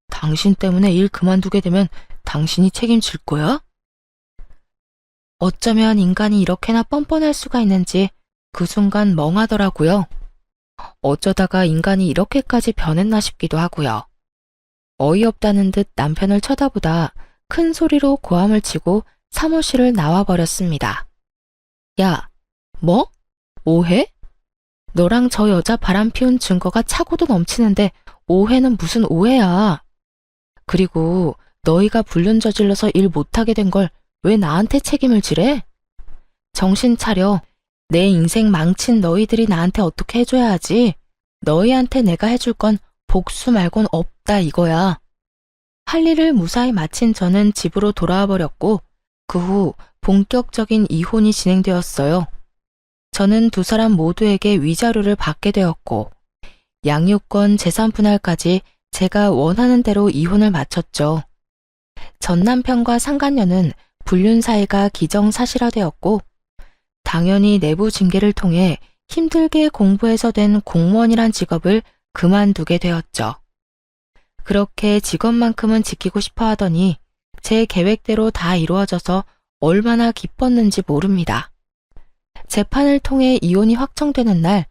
당신 때문에 일 그만두게 되면 당신이 책임질 거야? 어쩌면 인간이 이렇게나 뻔뻔할 수가 있는지 그 순간 멍하더라고요. 어쩌다가 인간이 이렇게까지 변했나 싶기도 하고요. 어이없다는 듯 남편을 쳐다보다 큰 소리로 고함을 치고 사무실을 나와버렸습니다. 야, 뭐? 오해? 너랑 저 여자 바람 피운 증거가 차고도 넘치는데 오해는 무슨 오해야. 그리고 너희가 불륜 저질러서 일 못하게 된 걸 왜 나한테 책임을 지래? 정신 차려. 내 인생 망친 너희들이 나한테 어떻게 해줘야 하지. 너희한테 내가 해줄 건 복수 말곤 없다 이거야. 할 일을 무사히 마친 저는 집으로 돌아와 버렸고 그 후 본격적인 이혼이 진행되었어요. 저는 두 사람 모두에게 위자료를 받게 되었고 양육권 재산 분할까지 제가 원하는 대로 이혼을 마쳤죠. 전 남편과 상간녀는 불륜 사이가 기정사실화되었고 당연히 내부 징계를 통해 힘들게 공부해서 된 공무원이란 직업을 그만두게 되었죠. 그렇게 직업만큼은 지키고 싶어 하더니 제 계획대로 다 이루어져서 얼마나 기뻤는지 모릅니다. 재판을 통해 이혼이 확정되는 날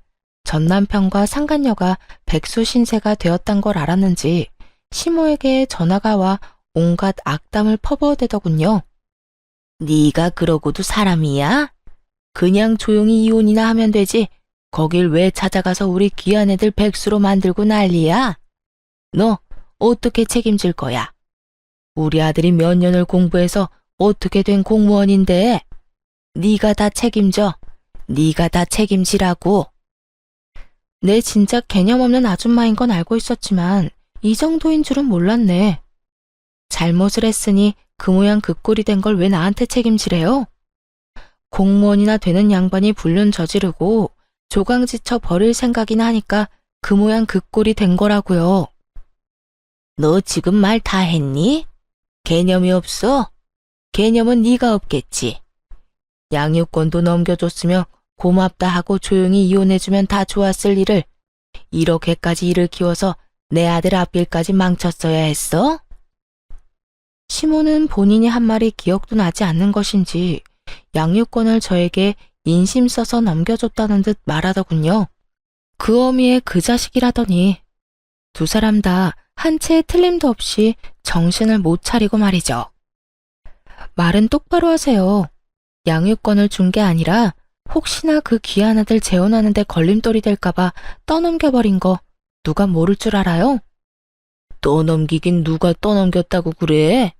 전남편과 상간녀가 백수 신세가 되었단 걸 알았는지 시모에게 전화가 와 온갖 악담을 퍼부어대더군요. 네가 그러고도 사람이야? 그냥 조용히 이혼이나 하면 되지. 거길 왜 찾아가서 우리 귀한 애들 백수로 만들고 난리야? 너 어떻게 책임질 거야? 우리 아들이 몇 년을 공부해서 어떻게 된 공무원인데? 네가 다 책임져. 네가 다 책임지라고. 내 진짜 개념 없는 아줌마인 건 알고 있었지만 이 정도인 줄은 몰랐네. 잘못을 했으니 그 모양 그 꼴이 된 걸 왜 나한테 책임지래요? 공무원이나 되는 양반이 불륜 저지르고 조강지쳐 버릴 생각이나 하니까 그 모양 그 꼴이 된 거라고요. 너 지금 말 다 했니? 개념이 없어? 개념은 네가 없겠지. 양육권도 넘겨줬으면 고맙다 하고 조용히 이혼해주면 다 좋았을 일을 이렇게까지 일을 키워서 내 아들 앞길까지 망쳤어야 했어? 시모는 본인이 한 말이 기억도 나지 않는 것인지 양육권을 저에게 인심 써서 넘겨줬다는 듯 말하더군요. 그 어미의 그 자식이라더니 두 사람 다 한 채의 틀림도 없이 정신을 못 차리고 말이죠. 말은 똑바로 하세요. 양육권을 준 게 아니라 혹시나 그 귀한 아들 재혼하는데 걸림돌이 될까봐 떠넘겨버린 거 누가 모를 줄 알아요? 떠넘기긴 누가 떠넘겼다고 그래?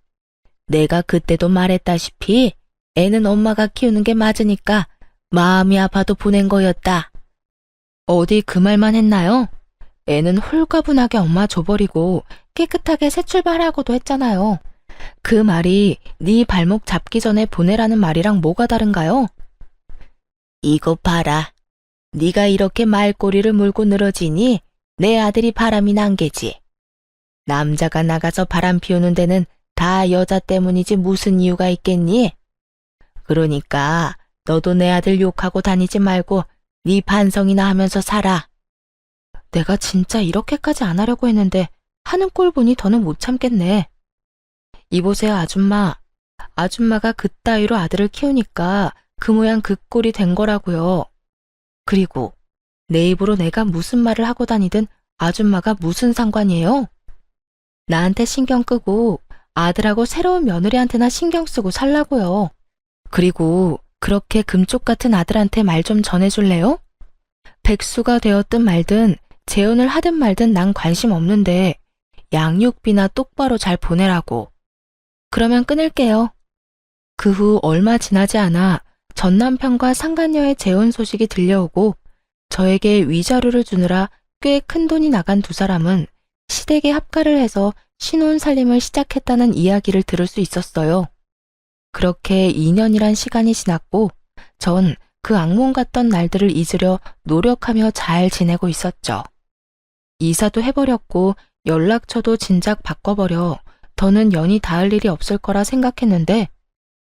내가 그때도 말했다시피 애는 엄마가 키우는 게 맞으니까 마음이 아파도 보낸 거였다. 어디 그 말만 했나요? 애는 홀가분하게 엄마 줘버리고 깨끗하게 새 출발하고도 했잖아요. 그 말이 네 발목 잡기 전에 보내라는 말이랑 뭐가 다른가요? 이거 봐라. 네가 이렇게 말꼬리를 물고 늘어지니 내 아들이 바람이 난 게지. 남자가 나가서 바람 피우는 데는 다 여자 때문이지 무슨 이유가 있겠니? 그러니까 너도 내 아들 욕하고 다니지 말고 네 반성이나 하면서 살아. 내가 진짜 이렇게까지 안 하려고 했는데 하는 꼴 보니 더는 못 참겠네. 이보세요 아줌마. 아줌마가 그따위로 아들을 키우니까 그 모양 그 꼴이 된 거라고요. 그리고 내 입으로 내가 무슨 말을 하고 다니든 아줌마가 무슨 상관이에요? 나한테 신경 끄고 아들하고 새로운 며느리한테나 신경 쓰고 살라고요. 그리고 그렇게 금쪽 같은 아들한테 말 좀 전해줄래요? 백수가 되었든 말든 재혼을 하든 말든 난 관심 없는데 양육비나 똑바로 잘 보내라고. 그러면 끊을게요. 그 후 얼마 지나지 않아 전 남편과 상간녀의 재혼 소식이 들려오고 저에게 위자료를 주느라 꽤 큰 돈이 나간 두 사람은 시댁에 합가를 해서 신혼 살림을 시작했다는 이야기를 들을 수 있었어요. 그렇게 2년이란 시간이 지났고 전 그 악몽 같던 날들을 잊으려 노력하며 잘 지내고 있었죠. 이사도 해버렸고 연락처도 진작 바꿔버려 더는 연이 닿을 일이 없을 거라 생각했는데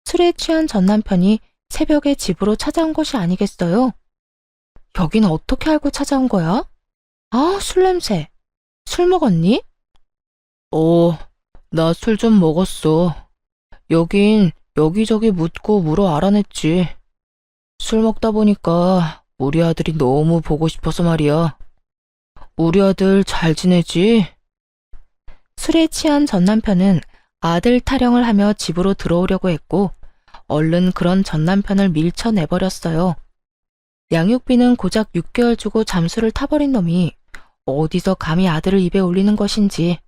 술에 취한 전 남편이 새벽에 집으로 찾아온 것이 아니겠어요? 여긴 어떻게 알고 찾아온 거야? 아, 술 냄새. 술 먹었니? 나 술 좀 먹었어. 여긴 여기저기 묻고 물어 알아냈지. 술 먹다 보니까 우리 아들이 너무 보고 싶어서 말이야. 우리 아들 잘 지내지? 술에 취한 전 남편은 아들 타령을 하며 집으로 들어오려고 했고 얼른 그런 전 남편을 밀쳐내버렸어요. 양육비는 고작 6개월 주고 잠수를 타버린 놈이 어디서 감히 아들을 입에 올리는 것인지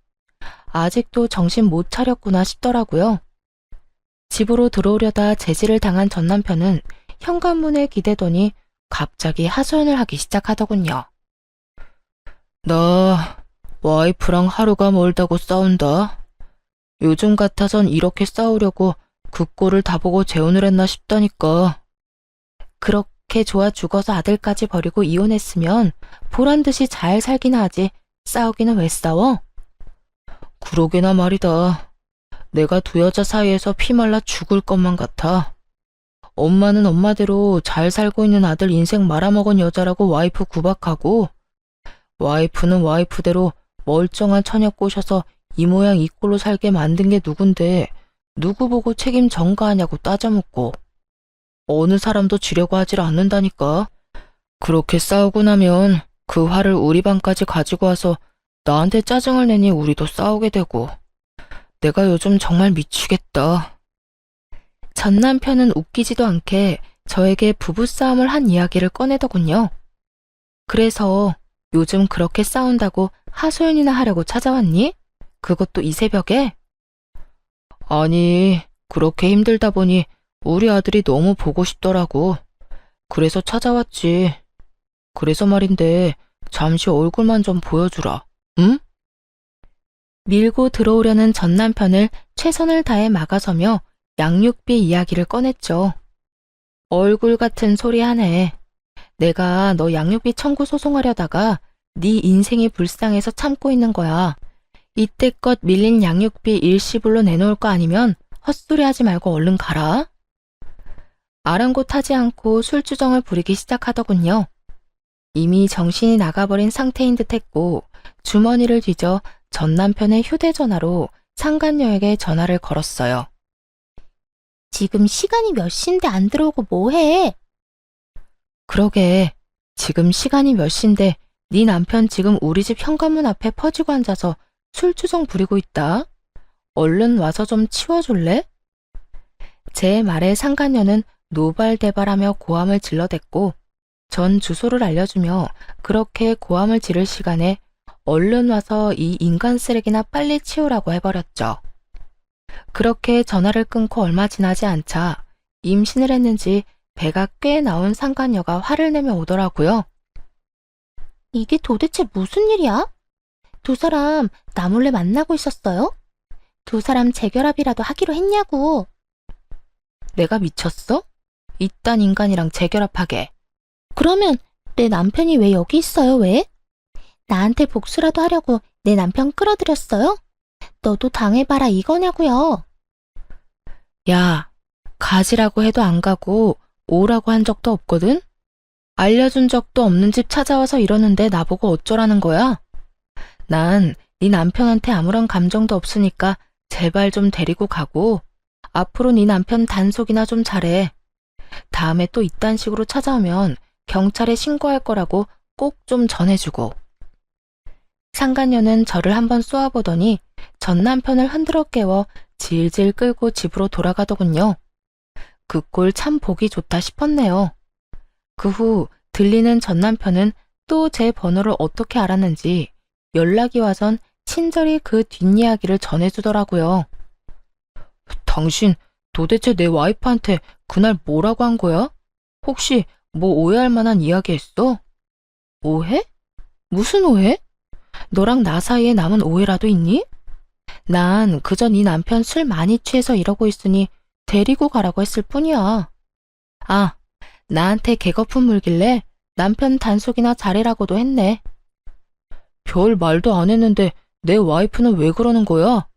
아직도 정신 못 차렸구나 싶더라고요. 집으로 들어오려다 제지를 당한 전 남편은 현관문에 기대더니 갑자기 하소연을 하기 시작하더군요. 나 와이프랑 하루가 멀다고 싸운다. 요즘 같아선 이렇게 싸우려고 그 꼴을 다 보고 재혼을 했나 싶다니까. 그렇게 좋아 죽어서 아들까지 버리고 이혼했으면 보란듯이 잘 살기나 하지 싸우기는 왜 싸워? 그러게나 말이다. 내가 두 여자 사이에서 피말라 죽을 것만 같아. 엄마는 엄마대로 잘 살고 있는 아들 인생 말아먹은 여자라고 와이프 구박하고 와이프는 와이프대로 멀쩡한 처녀 꼬셔서 이 모양 이 꼴로 살게 만든 게 누군데 누구 보고 책임 전가하냐고 따져묻고 어느 사람도 지려고 하질 않는다니까. 그렇게 싸우고 나면 그 화를 우리 반까지 가지고 와서 나한테 짜증을 내니 우리도 싸우게 되고. 내가 요즘 정말 미치겠다. 전 남편은 웃기지도 않게 저에게 부부싸움을 한 이야기를 꺼내더군요. 그래서 요즘 그렇게 싸운다고 하소연이나 하려고 찾아왔니? 그것도 이 새벽에? 아니, 그렇게 힘들다 보니 우리 아들이 너무 보고 싶더라고. 그래서 찾아왔지. 그래서 말인데 잠시 얼굴만 좀 보여주라. 응? 밀고 들어오려는 전 남편을 최선을 다해 막아서며 양육비 이야기를 꺼냈죠. 얼굴 같은 소리 하네. 내가 너 양육비 청구 소송하려다가 네 인생이 불쌍해서 참고 있는 거야. 이때껏 밀린 양육비 일시불로 내놓을 거 아니면 헛소리 하지 말고 얼른 가라. 아랑곳하지 않고 술주정을 부리기 시작하더군요. 이미 정신이 나가버린 상태인 듯했고 주머니를 뒤져 전 남편의 휴대전화로 상간녀에게 전화를 걸었어요. 지금 시간이 몇 시인데 안 들어오고 뭐해? 그러게, 지금 시간이 몇 시인데 네 남편 지금 우리 집 현관문 앞에 퍼지고 앉아서 술주정 부리고 있다. 얼른 와서 좀 치워줄래? 제 말에 상간녀는 노발대발하며 고함을 질러댔고 전 주소를 알려주며 그렇게 고함을 지를 시간에 얼른 와서 이 인간 쓰레기나 빨리 치우라고 해버렸죠. 그렇게 전화를 끊고 얼마 지나지 않자 임신을 했는지 배가 꽤 나온 상간녀가 화를 내며 오더라고요. 이게 도대체 무슨 일이야? 두 사람 나 몰래 만나고 있었어요? 두 사람 재결합이라도 하기로 했냐고. 내가 미쳤어? 이딴 인간이랑 재결합하게. 그러면 내 남편이 왜 여기 있어요, 왜? 나한테 복수라도 하려고 내 남편 끌어들였어요? 너도 당해봐라 이거냐고요. 야, 가지라고 해도 안 가고 오라고 한 적도 없거든? 알려준 적도 없는 집 찾아와서 이러는데 나보고 어쩌라는 거야? 난 네 남편한테 아무런 감정도 없으니까 제발 좀 데리고 가고 앞으로 네 남편 단속이나 좀 잘해. 다음에 또 이딴 식으로 찾아오면 경찰에 신고할 거라고 꼭 좀 전해주고. 상간녀는 저를 한번 쏘아보더니 전 남편을 흔들어 깨워 질질 끌고 집으로 돌아가더군요. 그 꼴 참 보기 좋다 싶었네요. 그 후 들리는 전 남편은 또 제 번호를 어떻게 알았는지 연락이 와선 친절히 그 뒷이야기를 전해주더라고요. 당신 도대체 내 와이프한테 그날 뭐라고 한 거야? 혹시 뭐 오해할 만한 이야기 했어? 오해? 무슨 오해? 너랑 나 사이에 남은 오해라도 있니? 난 그저 네 남편 술 많이 취해서 이러고 있으니 데리고 가라고 했을 뿐이야. 아, 나한테 개거품 물길래 남편 단속이나 잘해라고도 했네. 별 말도 안 했는데 내 와이프는 왜 그러는 거야?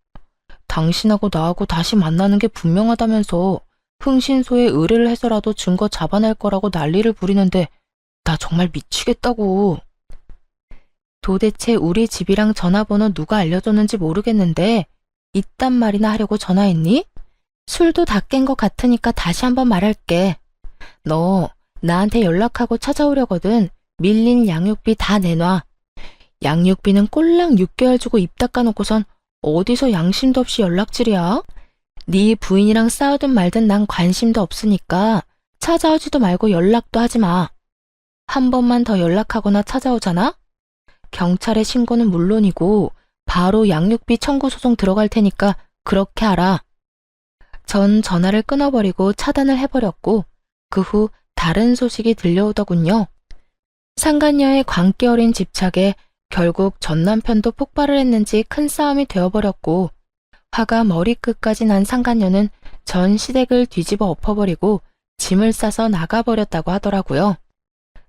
당신하고 나하고 다시 만나는 게 분명하다면서 흥신소에 의뢰를 해서라도 증거 잡아낼 거라고 난리를 부리는데 나 정말 미치겠다고. 도대체 우리 집이랑 전화번호 누가 알려줬는지 모르겠는데 이딴 말이나 하려고 전화했니? 술도 다 깬 것 같으니까 다시 한번 말할게. 너 나한테 연락하고 찾아오려거든 밀린 양육비 다 내놔. 양육비는 꼴랑 6개월 주고 입 닦아놓고선 어디서 양심도 없이 연락질이야? 네 부인이랑 싸우든 말든 난 관심도 없으니까 찾아오지도 말고 연락도 하지 마. 한 번만 더 연락하거나 찾아오잖아? 경찰에 신고는 물론이고 바로 양육비 청구 소송 들어갈 테니까 그렇게 알아. 전 전화를 끊어버리고 차단을 해버렸고 그 후 다른 소식이 들려오더군요. 상간녀의 광기 어린 집착에 결국 전 남편도 폭발을 했는지 큰 싸움이 되어버렸고 화가 머리끝까지 난 상간녀는 전 시댁을 뒤집어 엎어버리고 짐을 싸서 나가버렸다고 하더라고요.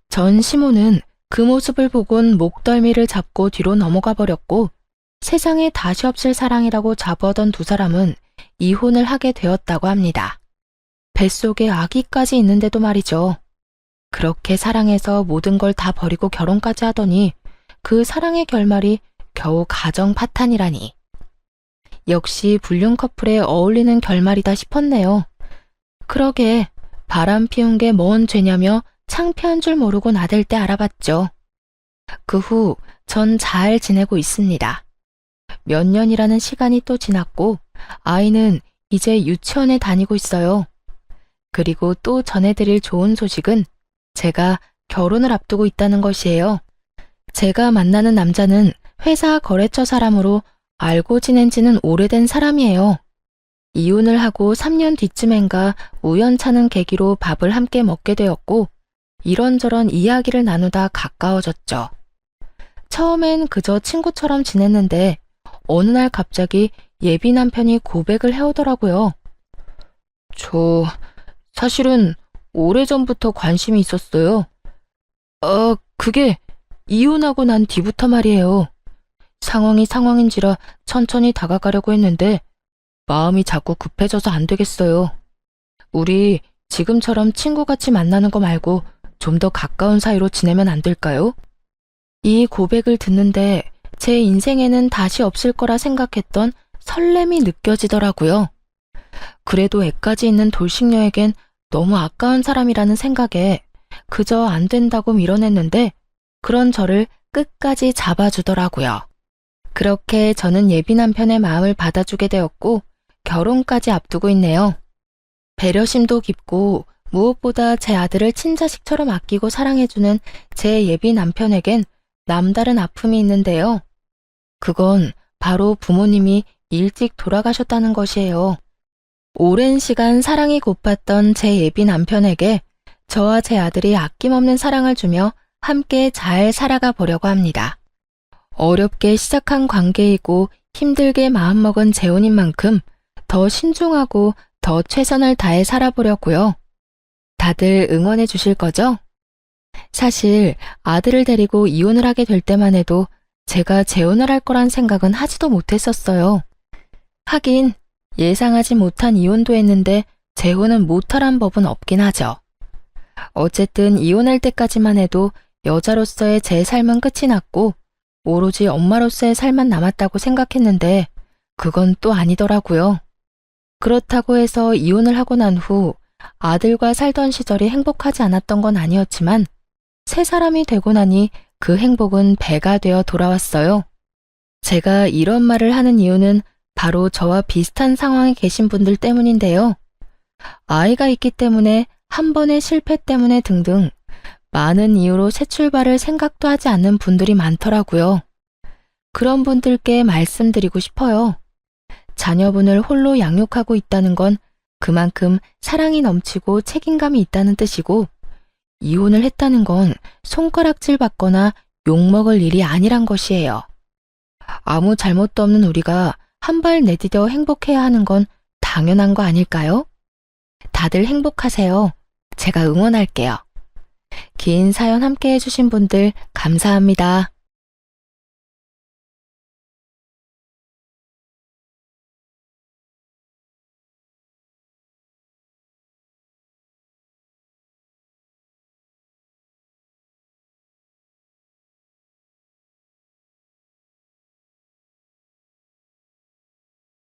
전 시모는 그 모습을 보곤 목덜미를 잡고 뒤로 넘어가 버렸고 세상에 다시 없을 사랑이라고 자부하던 두 사람은 이혼을 하게 되었다고 합니다. 뱃속에 아기까지 있는데도 말이죠. 그렇게 사랑해서 모든 걸 다 버리고 결혼까지 하더니 그 사랑의 결말이 겨우 가정 파탄이라니. 역시 불륜 커플에 어울리는 결말이다 싶었네요. 그러게 바람 피운 게 뭔 죄냐며 창피한 줄 모르고 나댈 때 알아봤죠. 그 후 전 잘 지내고 있습니다. 몇 년이라는 시간이 또 지났고 아이는 이제 유치원에 다니고 있어요. 그리고 또 전해드릴 좋은 소식은 제가 결혼을 앞두고 있다는 것이에요. 제가 만나는 남자는 회사 거래처 사람으로 알고 지낸 지는 오래된 사람이에요. 이혼을 하고 3년 뒤쯤엔가 우연찮은 계기로 밥을 함께 먹게 되었고 이런저런 이야기를 나누다 가까워졌죠. 처음엔 그저 친구처럼 지냈는데 어느 날 갑자기 예비 남편이 고백을 해오더라고요. 저 사실은 오래전부터 관심이 있었어요. 그게 이혼하고 난 뒤부터 말이에요. 상황이 상황인지라 천천히 다가가려고 했는데 마음이 자꾸 급해져서 안 되겠어요. 우리 지금처럼 친구같이 만나는 거 말고 좀 더 가까운 사이로 지내면 안 될까요? 이 고백을 듣는데 제 인생에는 다시 없을 거라 생각했던 설렘이 느껴지더라고요. 그래도 애까지 있는 돌싱녀에겐 너무 아까운 사람이라는 생각에 그저 안 된다고 밀어냈는데 그런 저를 끝까지 잡아주더라고요. 그렇게 저는 예비 남편의 마음을 받아주게 되었고 결혼까지 앞두고 있네요. 배려심도 깊고 무엇보다 제 아들을 친자식처럼 아끼고 사랑해주는 제 예비 남편에겐 남다른 아픔이 있는데요. 그건 바로 부모님이 일찍 돌아가셨다는 것이에요. 오랜 시간 사랑이 고팠던 제 예비 남편에게 저와 제 아들이 아낌없는 사랑을 주며 함께 잘 살아가 보려고 합니다. 어렵게 시작한 관계이고 힘들게 마음먹은 재혼인 만큼 더 신중하고 더 최선을 다해 살아보려고요. 다들 응원해 주실 거죠? 사실 아들을 데리고 이혼을 하게 될 때만 해도 제가 재혼을 할 거란 생각은 하지도 못했었어요. 하긴 예상하지 못한 이혼도 했는데 재혼은 못하란 법은 없긴 하죠. 어쨌든 이혼할 때까지만 해도 여자로서의 제 삶은 끝이 났고 오로지 엄마로서의 삶만 남았다고 생각했는데 그건 또 아니더라고요. 그렇다고 해서 이혼을 하고 난 후 아들과 살던 시절이 행복하지 않았던 건 아니었지만 새 사람이 되고 나니 그 행복은 배가 되어 돌아왔어요. 제가 이런 말을 하는 이유는 바로 저와 비슷한 상황에 계신 분들 때문인데요. 아이가 있기 때문에 한 번의 실패 때문에 등등 많은 이유로 새 출발을 생각도 하지 않는 분들이 많더라고요. 그런 분들께 말씀드리고 싶어요. 자녀분을 홀로 양육하고 있다는 건 그만큼 사랑이 넘치고 책임감이 있다는 뜻이고 이혼을 했다는 건 손가락질 받거나 욕먹을 일이 아니란 것이에요. 아무 잘못도 없는 우리가 한 발 내디뎌 행복해야 하는 건 당연한 거 아닐까요? 다들 행복하세요. 제가 응원할게요. 긴 사연 함께 해주신 분들 감사합니다.